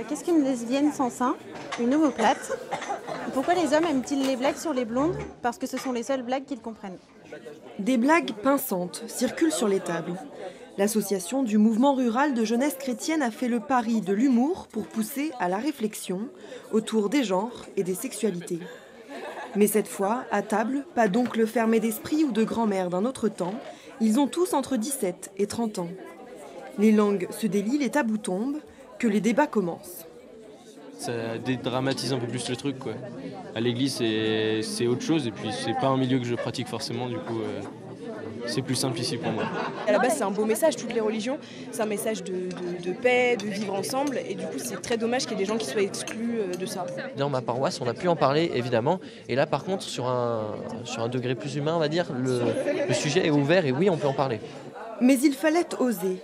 Qu'est-ce qu'une lesbienne sans sein? Une omoplate. Pourquoi les hommes aiment-ils les blagues sur les blondes? Parce que ce sont les seules blagues qu'ils comprennent. Des blagues pinçantes circulent sur les tables. L'association du mouvement rural de jeunesse chrétienne a fait le pari de l'humour pour pousser à la réflexion autour des genres et des sexualités. Mais cette fois, à table, pas d'oncle fermé d'esprit ou de grand-mère d'un autre temps, ils ont tous entre 17 et 30 ans. Les langues se délient, les tabous tombent, que les débats commencent. Ça dédramatise un peu plus le truc, quoi. À l'église, c'est autre chose, et puis c'est pas un milieu que je pratique forcément, du coup, c'est plus simple ici pour moi. À la base, c'est un beau message, toutes les religions. C'est un message de paix, de vivre ensemble, et du coup, c'est très dommage qu'il y ait des gens qui soient exclus de ça. Dans ma paroisse, on a pu en parler, évidemment, et là, par contre, sur un degré plus humain, on va dire, le sujet est ouvert, et oui, on peut en parler. Mais il fallait oser.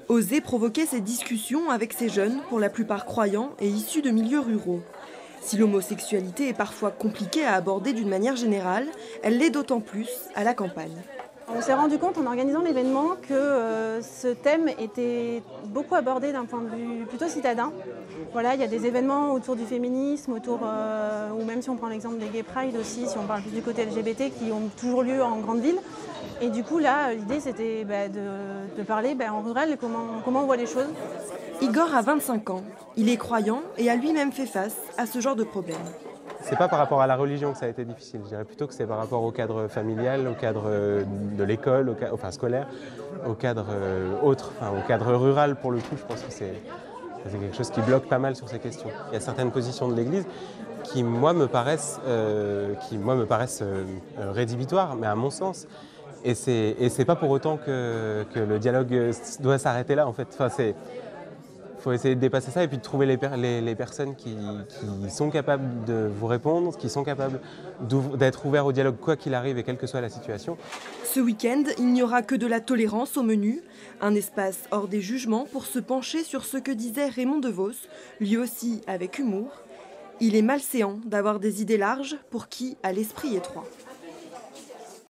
Oser provoquer ces discussions avec ces jeunes, pour la plupart croyants et issus de milieux ruraux. Si l'homosexualité est parfois compliquée à aborder d'une manière générale, elle l'est d'autant plus à la campagne. On s'est rendu compte en organisant l'événement que ce thème était beaucoup abordé d'un point de vue plutôt citadin. Voilà, il y a des événements autour du féminisme, ou même si on prend l'exemple des Gay Pride aussi, si on parle plus du côté LGBT, qui ont toujours lieu en grande ville. Et du coup, là, l'idée, c'était de parler en rural, comment on voit les choses. Igor a 25 ans. Il est croyant et a lui-même fait face à ce genre de problème. C'est pas par rapport à la religion que ça a été difficile, je dirais plutôt que c'est par rapport au cadre familial, au cadre de l'école, scolaire, au cadre autre, au cadre rural pour le coup. Je pense que c'est quelque chose qui bloque pas mal sur ces questions. Il y a certaines positions de l'Église qui, moi, me paraissent rédhibitoires, mais à mon sens. Et c'est pas pour autant que le dialogue doit s'arrêter là, en fait. Il faut essayer de dépasser ça et puis de trouver les personnes qui sont capables de vous répondre, qui sont capables d'être ouverts au dialogue quoi qu'il arrive et quelle que soit la situation. Ce week-end, il n'y aura que de la tolérance au menu, un espace hors des jugements pour se pencher sur ce que disait Raymond DeVos, lui aussi avec humour. Il est malséant d'avoir des idées larges pour qui a l'esprit étroit.